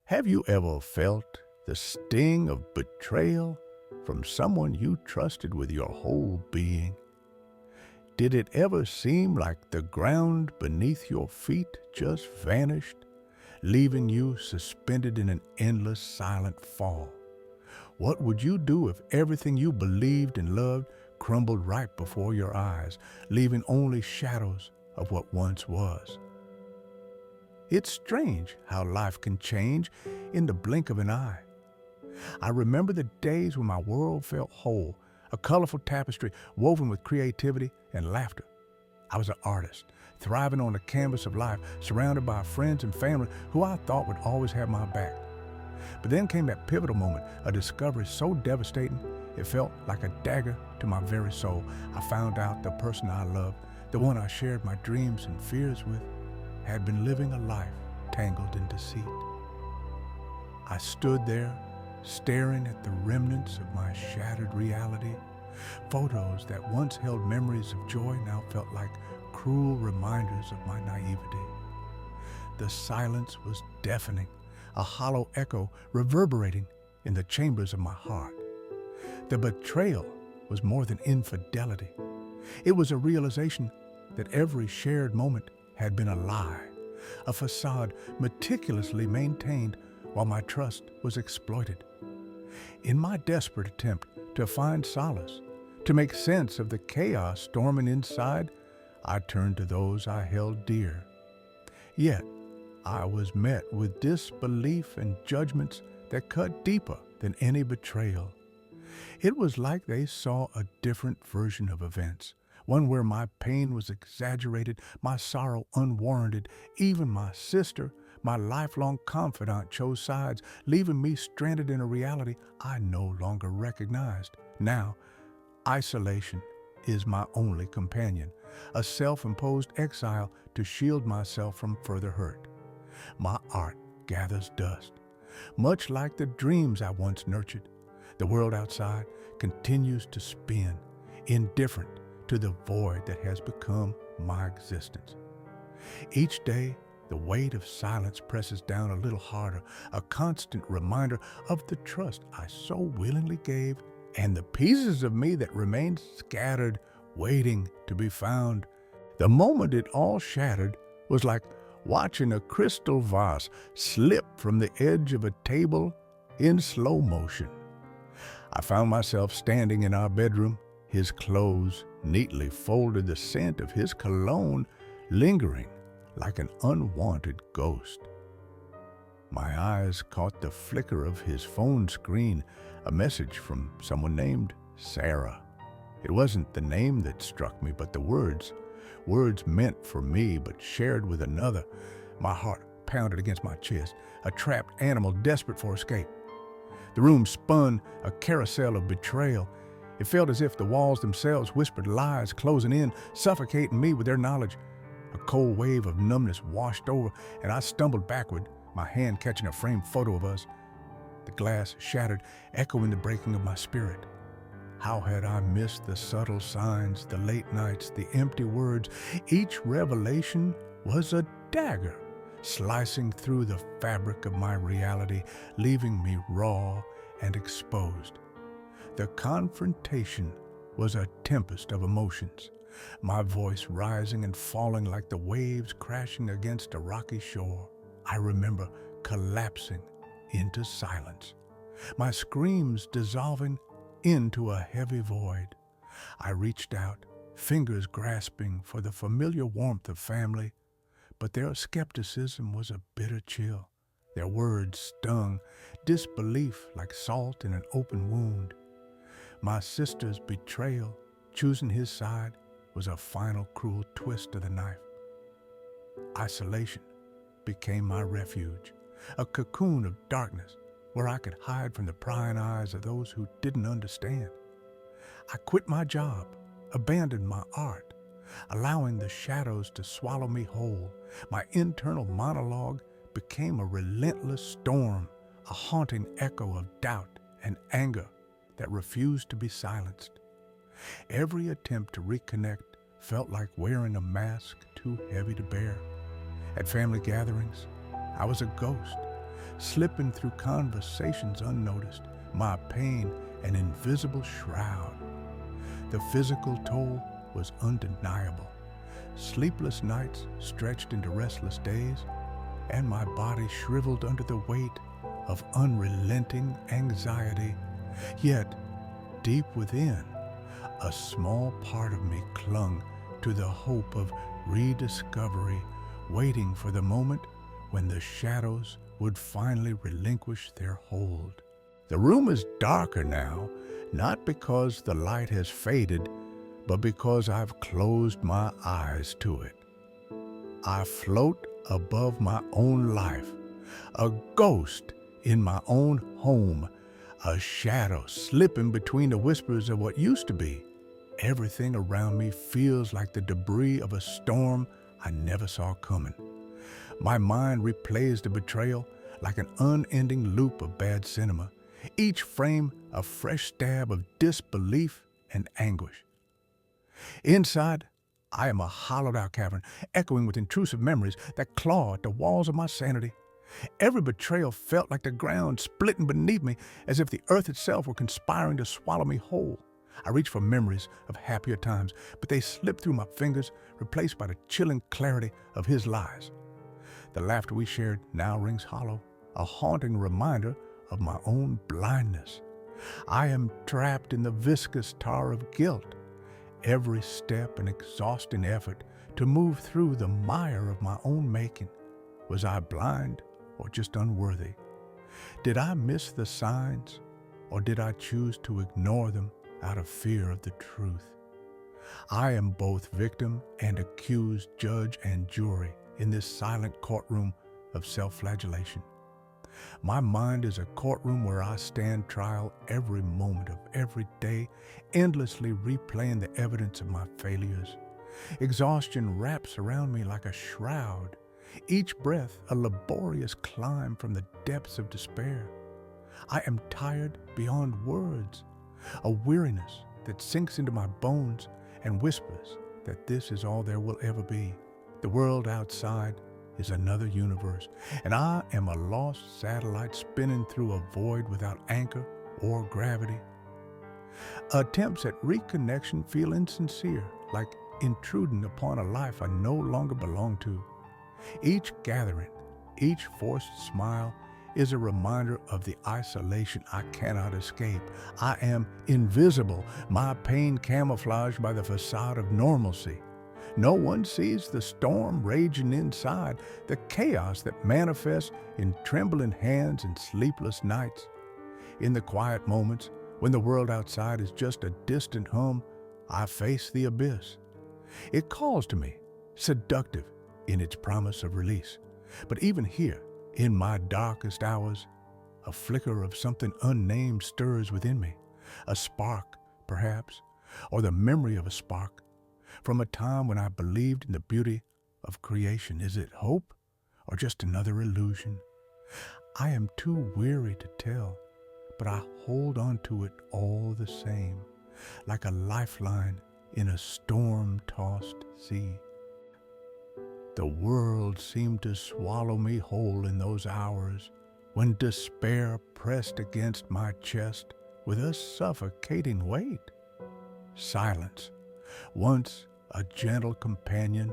Have you ever felt the sting of betrayal from someone you trusted with your whole being? Did it ever seem like the ground beneath your feet just vanished, leaving you suspended in an endless silent fall? What would you do if everything you believed and loved crumbled right before your eyes, leaving only shadows of what once was? It's strange how life can change in the blink of an eye. I remember the days when my world felt whole, a colorful tapestry woven with creativity and laughter. I was an artist, thriving on the canvas of life, surrounded by friends and family who I thought would always have my back. But then came that pivotal moment, a discovery so devastating, it felt like a dagger to my very soul. I found out the person I loved, the one I shared my dreams and fears with, had been living a life tangled in deceit. I stood there, staring at the remnants of my shattered reality. Photos that once held memories of joy now felt like cruel reminders of my naivety. The silence was deafening, a hollow echo reverberating in the chambers of my heart. The betrayal was more than infidelity. It was a realization that every shared moment had been a lie, a facade meticulously maintained while my trust was exploited. In my desperate attempt to find solace, to make sense of the chaos storming inside, I turned to those I held dear. Yet, I was met with disbelief and judgments that cut deeper than any betrayal. It was like they saw a different version of events, one where my pain was exaggerated, my sorrow unwarranted. Even my sister, my lifelong confidant, chose sides, leaving me stranded in a reality I no longer recognized. Now, isolation is my only companion, a self-imposed exile to shield myself from further hurt. My art gathers dust, much like the dreams I once nurtured. The world outside continues to spin, indifferent to the void that has become my existence. Each day, the weight of silence presses down a little harder, a constant reminder of the trust I so willingly gave and the pieces of me that remained scattered, waiting to be found. The moment it all shattered was like watching a crystal vase slip from the edge of a table in slow motion. I found myself standing in our bedroom, his clothes neatly folded, the scent of his cologne lingering like an unwanted ghost. My eyes caught the flicker of his phone screen, a message from someone named Sarah. It wasn't the name that struck me, but the words meant for me but shared with another. My heart pounded against my chest, a trapped animal desperate for escape. The room spun, a carousel of betrayal. It felt as if the walls themselves whispered lies, closing in, suffocating me with their knowledge. A cold wave of numbness washed over, and I stumbled backward, my hand catching a framed photo of us. The glass shattered, echoing the breaking of my spirit. How had I missed the subtle signs, the late nights, the empty words? Each revelation was a dagger, slicing through the fabric of my reality, leaving me raw and exposed. The confrontation was a tempest of emotions, my voice rising and falling like the waves crashing against a rocky shore. I remember collapsing into silence, my screams dissolving into a heavy void. I reached out, fingers grasping for the familiar warmth of family, but their skepticism was a bitter chill. Their words stung, disbelief like salt in an open wound. My sister's betrayal, choosing his side, was a final cruel twist of the knife. Isolation became my refuge, a cocoon of darkness where I could hide from the prying eyes of those who didn't understand. I quit my job, abandoned my art, allowing the shadows to swallow me whole. My internal monologue became a relentless storm, a haunting echo of doubt and anger that refused to be silenced. Every attempt to reconnect felt like wearing a mask too heavy to bear. At family gatherings, I was a ghost, slipping through conversations unnoticed, my pain an invisible shroud. The physical toll was undeniable. Sleepless nights stretched into restless days, and my body shriveled under the weight of unrelenting anxiety. Yet, deep within, a small part of me clung to the hope of rediscovery, waiting for the moment when the shadows would finally relinquish their hold. The room is darker now, not because the light has faded, but because I've closed my eyes to it. I float above my own life, a ghost in my own home, a shadow slipping between the whispers of what used to be. Everything around me feels like the debris of a storm I never saw coming. My mind replays the betrayal like an unending loop of bad cinema, each frame a fresh stab of disbelief and anguish. Inside, I am a hollowed-out cavern, echoing with intrusive memories that claw at the walls of my sanity. Every betrayal felt like the ground splitting beneath me, as if the earth itself were conspiring to swallow me whole. I reach for memories of happier times, but they slip through my fingers, replaced by the chilling clarity of his lies. The laughter we shared now rings hollow, a haunting reminder of my own blindness. I am trapped in the viscous tar of guilt, every step an exhausting effort to move through the mire of my own making. Was I blind or just unworthy? Did I miss the signs, or did I choose to ignore them out of fear of the truth? I am both victim and accused, judge and jury in this silent courtroom of self-flagellation. My mind is a courtroom where I stand trial every moment of every day, endlessly replaying the evidence of my failures. Exhaustion wraps around me like a shroud, each breath a laborious climb from the depths of despair. I am tired beyond words, a weariness that sinks into my bones and whispers that this is all there will ever be. The world outside is another universe, and I am a lost satellite spinning through a void without anchor or gravity. Attempts at reconnection feel insincere, like intruding upon a life I no longer belong to. Each gathering, each forced smile is a reminder of the isolation I cannot escape. I am invisible, my pain camouflaged by the facade of normalcy. No one sees the storm raging inside, the chaos that manifests in trembling hands and sleepless nights. In the quiet moments, when the world outside is just a distant hum, I face the abyss. It calls to me, seductive in its promise of release. But even here, in my darkest hours, a flicker of something unnamed stirs within me. A spark, perhaps, or the memory of a spark, from a time when I believed in the beauty of creation. Is it hope or just another illusion? I am too weary to tell, but I hold on to it all the same, like a lifeline in a storm-tossed sea. The world seemed to swallow me whole in those hours when despair pressed against my chest with a suffocating weight. Silence, once a gentle companion,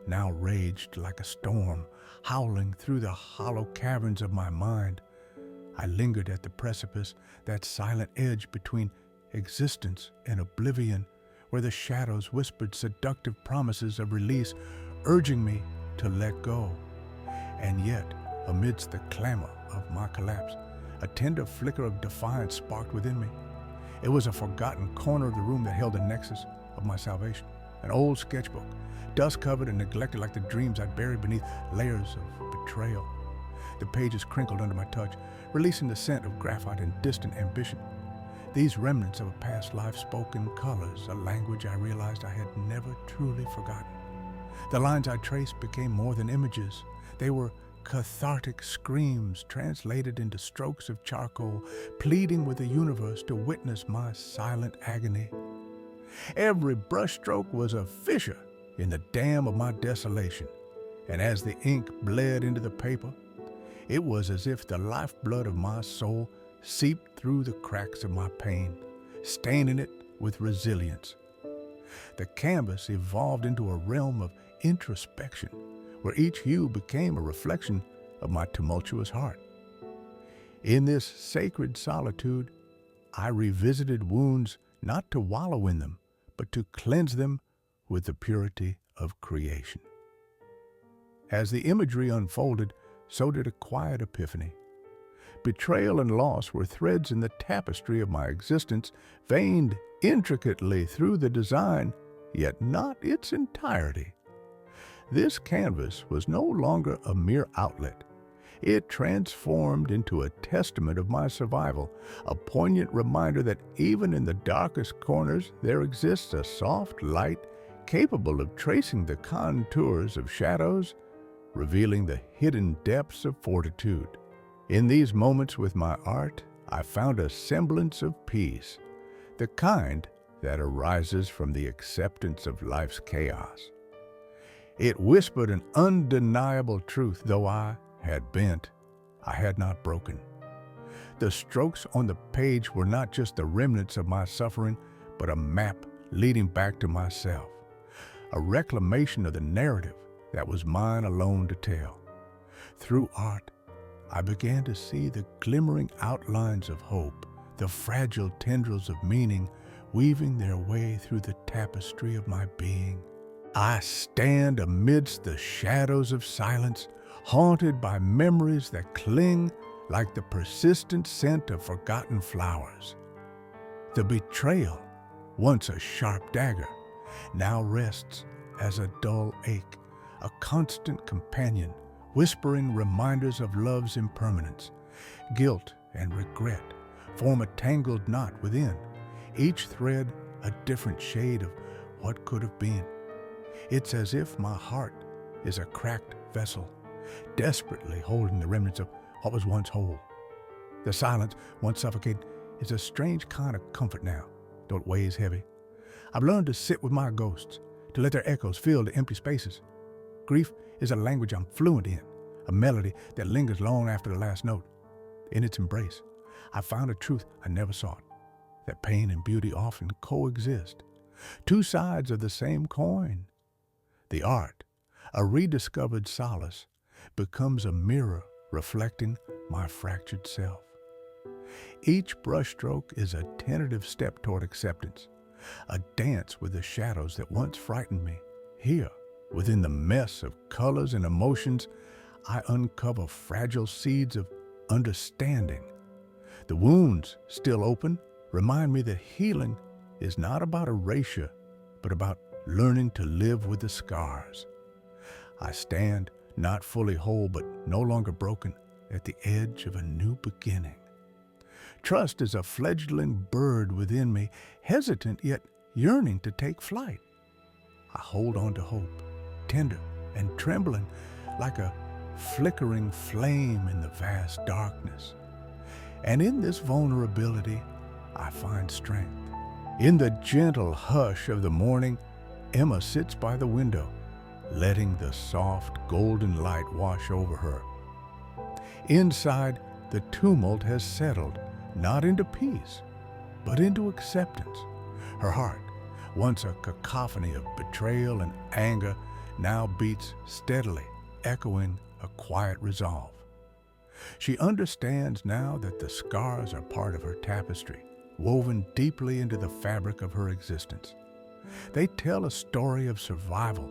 now raged like a storm, howling through the hollow caverns of my mind. I lingered at the precipice, that silent edge between existence and oblivion, where the shadows whispered seductive promises of release, urging me to let go. And yet, amidst the clamor of my collapse, a tender flicker of defiance sparked within me. It was a forgotten corner of the room that held the nexus of my salvation. An old sketchbook, dust-covered and neglected like the dreams I'd buried beneath layers of betrayal. The pages crinkled under my touch, releasing the scent of graphite and distant ambition. These remnants of a past life spoke in colors, a language I realized I had never truly forgotten. The lines I traced became more than images. They were cathartic screams translated into strokes of charcoal, pleading with the universe to witness my silent agony. Every brushstroke was a fissure in the dam of my desolation, and as the ink bled into the paper, It was as if the lifeblood of my soul seeped through the cracks of my pain, staining it with resilience. The canvas evolved into a realm of introspection, where each hue became a reflection of my tumultuous heart. In this sacred solitude, I revisited wounds not to wallow in them, but to cleanse them with the purity of creation. As the imagery unfolded, so did a quiet epiphany. Betrayal and loss were threads in the tapestry of my existence, veined intricately through the design, yet not its entirety. This canvas was no longer a mere outlet. It transformed into a testament of my survival, a poignant reminder that even in the darkest corners there exists a soft light capable of tracing the contours of shadows, revealing the hidden depths of fortitude. In these moments with my art, I found a semblance of peace, the kind that arises from the acceptance of life's chaos. It whispered an undeniable truth, though I had bent, I had not broken. The strokes on the page were not just the remnants of my suffering, but a map leading back to myself, a reclamation of the narrative that was mine alone to tell. Through art, I began to see the glimmering outlines of hope, the fragile tendrils of meaning weaving their way through the tapestry of my being. I stand amidst the shadows of silence, haunted by memories that cling like the persistent scent of forgotten flowers. The betrayal, once a sharp dagger, now rests as a dull ache, a constant companion, whispering reminders of love's impermanence. Guilt and regret form a tangled knot within, each thread a different shade of what could have been. It's as if my heart is a cracked vessel, desperately holding the remnants of what was once whole. The silence, once suffocating, is a strange kind of comfort now, though it weighs heavy. I've learned to sit with my ghosts, to let their echoes fill the empty spaces. Grief is a language I'm fluent in, a melody that lingers long after the last note. In its embrace, I found a truth I never sought, that pain and beauty often coexist, two sides of the same coin. The art, a rediscovered solace, becomes a mirror reflecting my fractured self. Each brushstroke is a tentative step toward acceptance, a dance with the shadows that once frightened me. Here, within the mess of colors and emotions, I uncover fragile seeds of understanding. The wounds, still open, remind me that healing is not about erasure, but about learning to live with the scars. I stand, not fully whole, but no longer broken, at the edge of a new beginning. Trust is a fledgling bird within me, hesitant yet yearning to take flight. I hold on to hope, tender and trembling, like a flickering flame in the vast darkness. And in this vulnerability, I find strength. In the gentle hush of the morning, Emma sits by the window, letting the soft golden light wash over her. Inside, the tumult has settled, not into peace, but into acceptance. Her heart, once a cacophony of betrayal and anger, now beats steadily, echoing a quiet resolve. She understands now that the scars are part of her tapestry, woven deeply into the fabric of her existence. They tell a story of survival,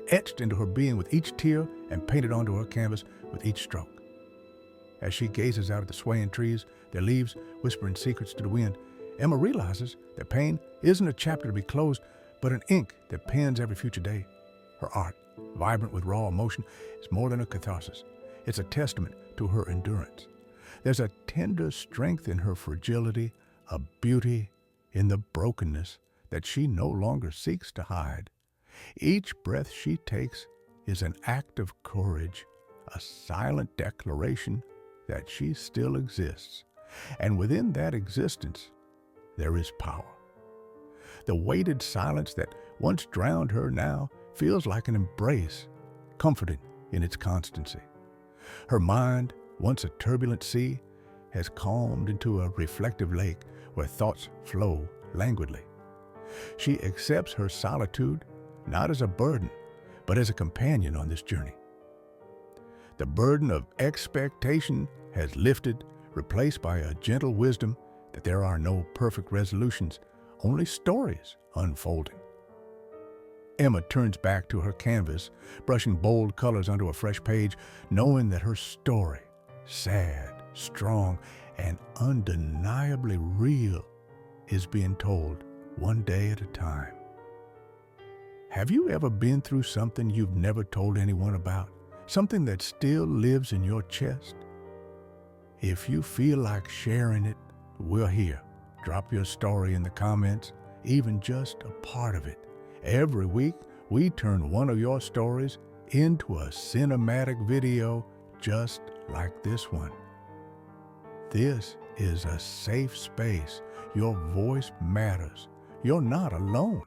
etched into her being with each tear and painted onto her canvas with each stroke. As she gazes out at the swaying trees, their leaves whispering secrets to the wind, Emma realizes that pain isn't a chapter to be closed, but an ink that pens every future day. Her art, vibrant with raw emotion, is more than a catharsis. It's a testament to her endurance. There's a tender strength in her fragility, a beauty in the brokenness that she no longer seeks to hide. Each breath she takes is an act of courage, a silent declaration that she still exists. And within that existence, there is power. The weighted silence that once drowned her now feels like an embrace, comforting in its constancy. Her mind, once a turbulent sea, has calmed into a reflective lake where thoughts flow languidly. She accepts her solitude not as a burden, but as a companion on this journey. The burden of expectation has lifted, replaced by a gentle wisdom that there are no perfect resolutions, only stories unfolding. Emma turns back to her canvas, brushing bold colors onto a fresh page, knowing that her story, sad, strong, and undeniably real, is being told one day at a time. Have you ever been through something you've never told anyone about? Something that still lives in your chest? If you feel like sharing it, we're here. Drop your story in the comments, even just a part of it. Every week, we turn one of your stories into a cinematic video just like this one. This is a safe space. Your voice matters. You're not alone.